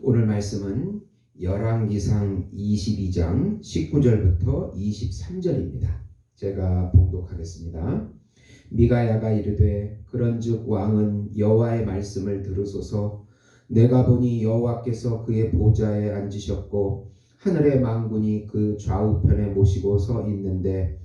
오늘 말씀은 열왕기상 22장 19절부터 23절입니다. 제가 봉독하겠습니다. 미가야가 이르되 그런즉 왕은 여호와의 말씀을 들으소서. 내가 보니 여호와께서 그의 보좌에 앉으셨고 하늘의 만군이 그 좌우편에 모시고 서 있는데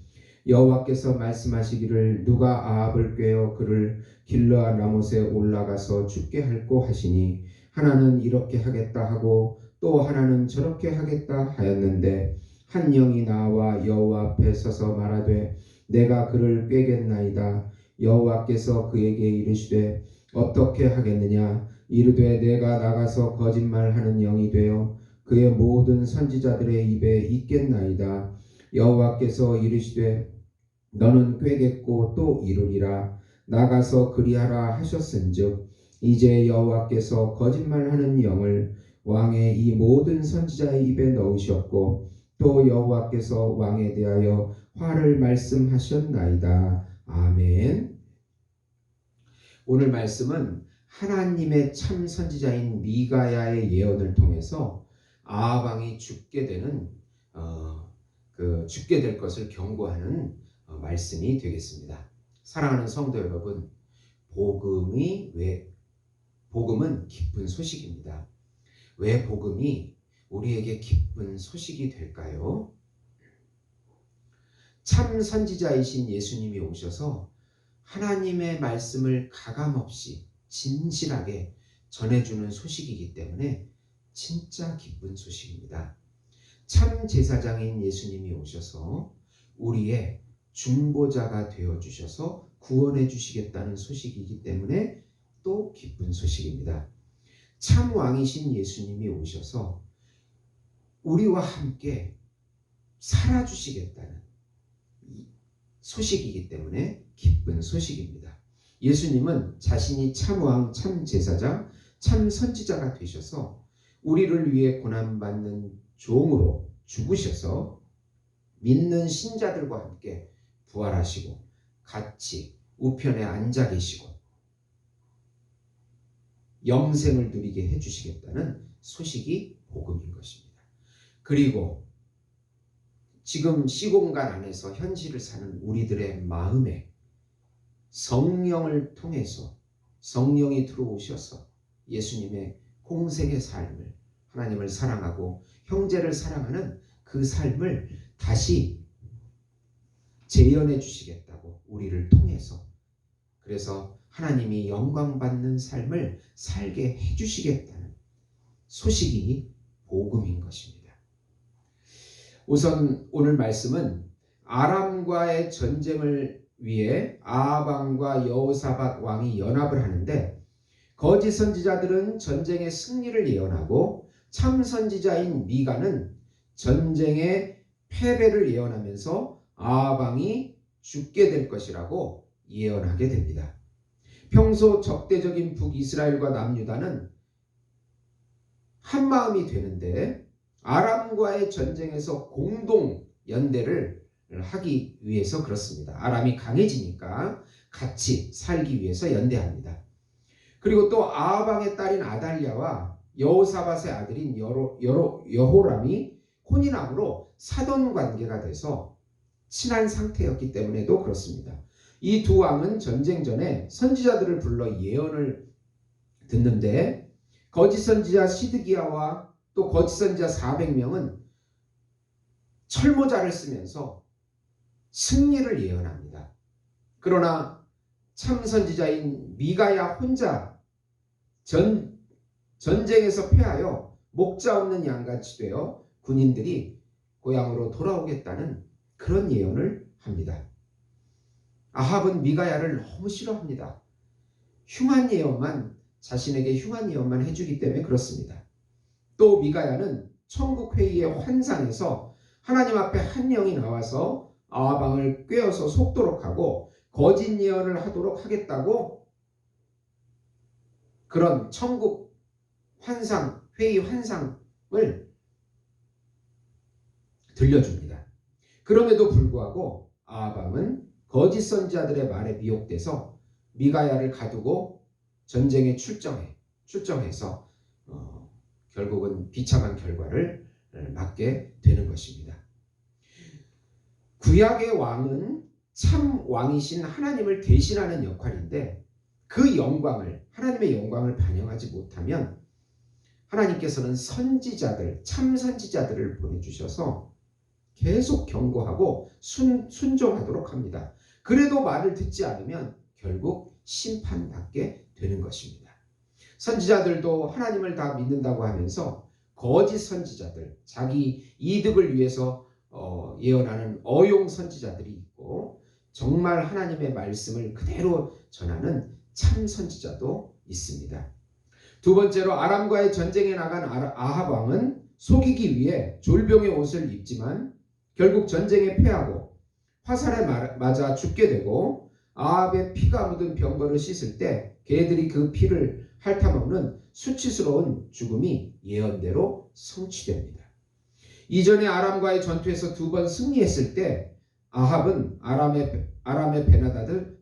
여호와께서 말씀하시기를 누가 아합을 꾀어 그를 길르아 라못에 올라가서 죽게 할꼬 하시니 하나는 이렇게 하겠다 하고 또 하나는 저렇게 하겠다 하였는데 한 영이 나와 여호와 앞에 서서 말하되 내가 그를 꾀겠나이다. 여호와께서 그에게 이르시되 어떻게 하겠느냐. 이르되 내가 나가서 거짓말하는 영이 되어 그의 모든 선지자들의 입에 있겠나이다. 여호와께서 이르시되 너는 꾀겠고 또 이루리라. 나가서 그리하라 하셨은즉 이제 여호와께서 거짓말하는 영을 왕의 이 모든 선지자의 입에 넣으셨고 또 여호와께서 왕에 대하여 화를 말씀하셨나이다. 아멘. 오늘 말씀은 하나님의 참 선지자인 미가야의 예언을 통해서 아합 왕이 죽게 될 것을 경고하는 말씀이 되겠습니다. 사랑하는 성도 여러분, 복음은 기쁜 소식입니다. 왜 복음이 우리에게 기쁜 소식이 될까요? 참 선지자이신 예수님이 오셔서 하나님의 말씀을 가감없이 진실하게 전해주는 소식이기 때문에 진짜 기쁜 소식입니다. 참 제사장인 예수님이 오셔서 우리의 중보자가 되어주셔서 구원해 주시겠다는 소식이기 때문에 또 기쁜 소식입니다. 참 왕이신 예수님이 오셔서 우리와 함께 살아주시겠다는 소식이기 때문에 기쁜 소식입니다. 예수님은 자신이 참 왕, 참 제사장, 참 선지자가 되셔서 우리를 위해 고난받는 종으로 죽으셔서 믿는 신자들과 함께 부활하시고 같이 우편에 앉아 계시고 영생을 누리게 해주시겠다는 소식이 복음인 것입니다. 그리고 지금 시공간 안에서 현실을 사는 우리들의 마음에 성령을 통해서 성령이 들어오셔서 예수님의 공생의 삶을 하나님을 사랑하고 형제를 사랑하는 그 삶을 다시 재현해 주시겠다고 우리를 통해서 그래서 하나님이 영광받는 삶을 살게 해주시겠다는 소식이 복음인 것입니다. 우선 오늘 말씀은 아람과의 전쟁을 위해 아합 왕과 여호사밧 왕이 연합을 하는데 거짓 선지자들은 전쟁의 승리를 예언하고 참 선지자인 미가는 전쟁의 패배를 예언하면서 아합 왕이 죽게 될 것이라고 예언하게 됩니다. 평소 적대적인 북이스라엘과 남유다는 한마음이 되는데 아람과의 전쟁에서 공동 연대를 하기 위해서 그렇습니다. 아람이 강해지니까 같이 살기 위해서 연대합니다. 그리고 또 아합 왕의 딸인 아달랴와 여호사밧의 아들인 여호람이 혼인함으로 사돈 관계가 돼서 친한 상태였기 때문에도 그렇습니다. 이 두 왕은 전쟁 전에 선지자들을 불러 예언을 듣는데 거짓 선지자 시드기야와 또 거짓 선지자 400명은 철모자를 쓰면서 승리를 예언합니다. 그러나 참 선지자인 미가야 혼자 전쟁에서 패하여 목자 없는 양같이 되어 군인들이 고향으로 돌아오겠다는 그런 예언을 합니다. 아합은 미가야를 너무 싫어합니다. 자신에게 흉한 예언만 해주기 때문에 그렇습니다. 또 미가야는 천국회의의 환상에서 하나님 앞에 한 영이 나와서 아합 왕을 꾀어서 속도록 하고 거짓 예언을 하도록 하겠다고 그런 천국 회의 환상을 들려줍니다. 그럼에도 불구하고 아합 왕은 거짓 선지자들의 말에 미혹돼서 미가야를 가두고 전쟁에 출정해서 결국은 비참한 결과를 맞게 되는 것입니다. 구약의 왕은 참 왕이신 하나님을 대신하는 역할인데 그 영광을, 하나님의 영광을 반영하지 못하면 하나님께서는 선지자들, 참 선지자들을 보내주셔서 계속 경고하고 순종하도록 합니다. 그래도 말을 듣지 않으면 결국 심판받게 되는 것입니다. 선지자들도 하나님을 다 믿는다고 하면서 거짓 선지자들, 자기 이득을 위해서 예언하는 어용 선지자들이 있고 정말 하나님의 말씀을 그대로 전하는 참 선지자도 있습니다. 두 번째로 아람과의 전쟁에 나간 아합 왕은 속이기 위해 졸병의 옷을 입지만 결국 전쟁에 패하고 화살에 맞아 죽게 되고 아합의 피가 묻은 병거를 씻을 때 개들이 그 피를 핥아먹는 수치스러운 죽음이 예언대로 성취됩니다. 이전에 아람과의 전투에서 2번 승리했을 때 아합은 아람의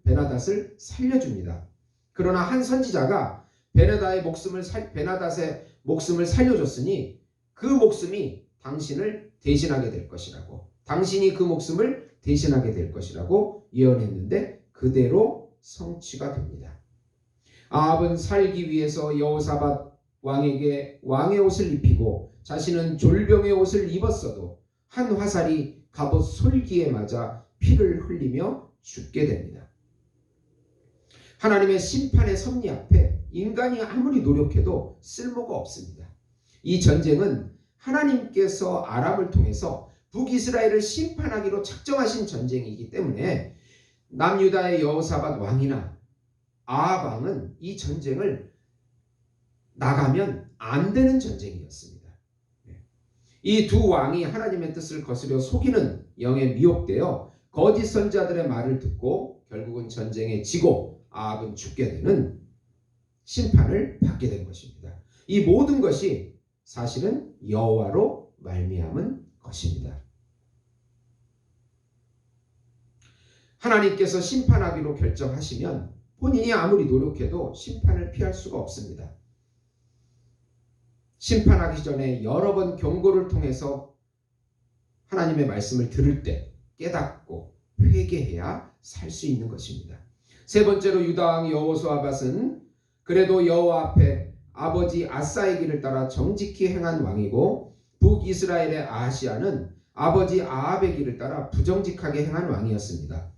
베나닷을 살려줍니다. 그러나 한 선지자가 베나닷의 목숨을 살려줬으니 그 목숨이 당신을 대신하게 될 것이라고, 당신이 그 목숨을 대신하게 될 것이라고 예언했는데 그대로 성취가 됩니다. 아합은 살기 위해서 여호사밧 왕에게 왕의 옷을 입히고 자신은 졸병의 옷을 입었어도 한 화살이 갑옷 솔기에 맞아 피를 흘리며 죽게 됩니다. 하나님의 심판의 섭리 앞에 인간이 아무리 노력해도 쓸모가 없습니다. 이 전쟁은 하나님께서 아람을 통해서 북이스라엘을 심판하기로 작정하신 전쟁이기 때문에 남유다의 여호사밧 왕이나 아합 왕은 이 전쟁을 나가면 안 되는 전쟁이었습니다. 이 두 왕이 하나님의 뜻을 거스려 속이는 영에 미혹되어 거짓 선지자들의 말을 듣고 결국은 전쟁에 지고 아합은 죽게 되는 심판을 받게 된 것입니다. 이 모든 것이 사실은 여호와로 말미암은 것입니다. 하나님께서 심판하기로 결정하시면 본인이 아무리 노력해도 심판을 피할 수가 없습니다. 심판하기 전에 여러 번 경고를 통해서 하나님의 말씀을 들을 때 깨닫고 회개해야 살 수 있는 것입니다. 세 번째로 유다왕 여호사밧은 그래도 여호와 앞에 아버지 아사의 길을 따라 정직히 행한 왕이고 북이스라엘의 아하시야는 아버지 아합의 길을 따라 부정직하게 행한 왕이었습니다.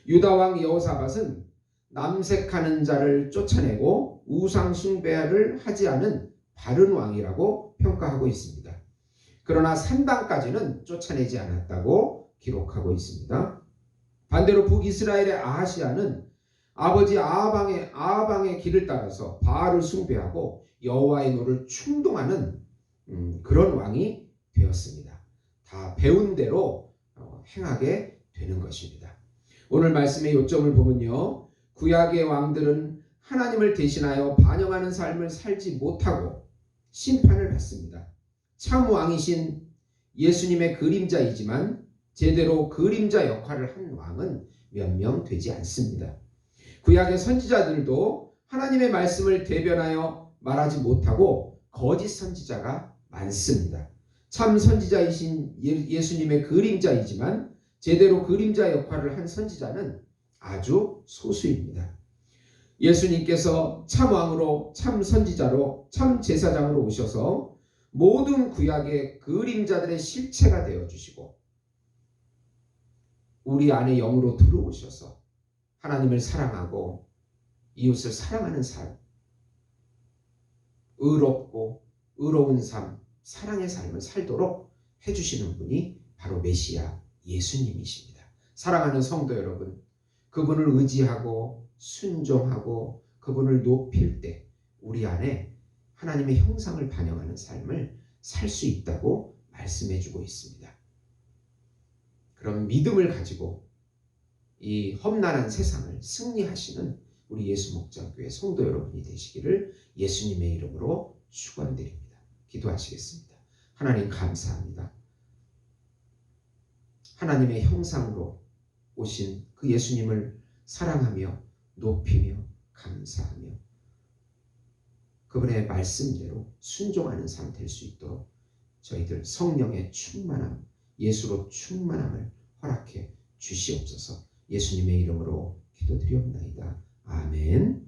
유다왕 여호사밧은 남색하는 자를 쫓아내고 우상 숭배를 하지 않은 바른 왕이라고 평가하고 있습니다. 그러나 산당까지는 쫓아내지 않았다고 기록하고 있습니다. 반대로 북이스라엘의 아하시야는 아버지 아합왕의 길을 따라서 바알을 숭배하고 여호와의 노를 충동하는 그런 왕이 되었습니다. 다 배운 대로 행하게 되는 것입니다. 오늘 말씀의 요점을 보면요, 구약의 왕들은 하나님을 대신하여 반영하는 삶을 살지 못하고 심판을 받습니다. 참 왕이신 예수님의 그림자이지만 제대로 그림자 역할을 한 왕은 몇 명 되지 않습니다. 구약의 선지자들도 하나님의 말씀을 대변하여 말하지 못하고 거짓 선지자가 많습니다. 참 선지자이신 예수님의 그림자이지만 제대로 그림자 역할을 한 선지자는 아주 소수입니다. 예수님께서 참 왕으로, 참 선지자로, 참 제사장으로 오셔서 모든 구약의 그림자들의 실체가 되어주시고 우리 안에 영으로 들어오셔서 하나님을 사랑하고 이웃을 사랑하는 삶, 의롭고 의로운 삶, 사랑의 삶을 살도록 해주시는 분이 바로 메시아 예수님이십니다. 사랑하는 성도 여러분, 그분을 의지하고 순종하고 그분을 높일 때 우리 안에 하나님의 형상을 반영하는 삶을 살 수 있다고 말씀해 주고 있습니다. 그런 믿음을 가지고 이 험난한 세상을 승리하시는 우리 예수목장교회 성도 여러분이 되시기를 예수님의 이름으로 축원드립니다. 기도하시겠습니다. 하나님 감사합니다. 하나님의 형상으로 오신 그 예수님을 사랑하며 높이며 감사하며 그분의 말씀대로 순종하는 삶 될 수 있도록 저희들 성령의 충만함, 예수로 충만함을 허락해 주시옵소서. 예수님의 이름으로 기도드리옵나이다. 아멘.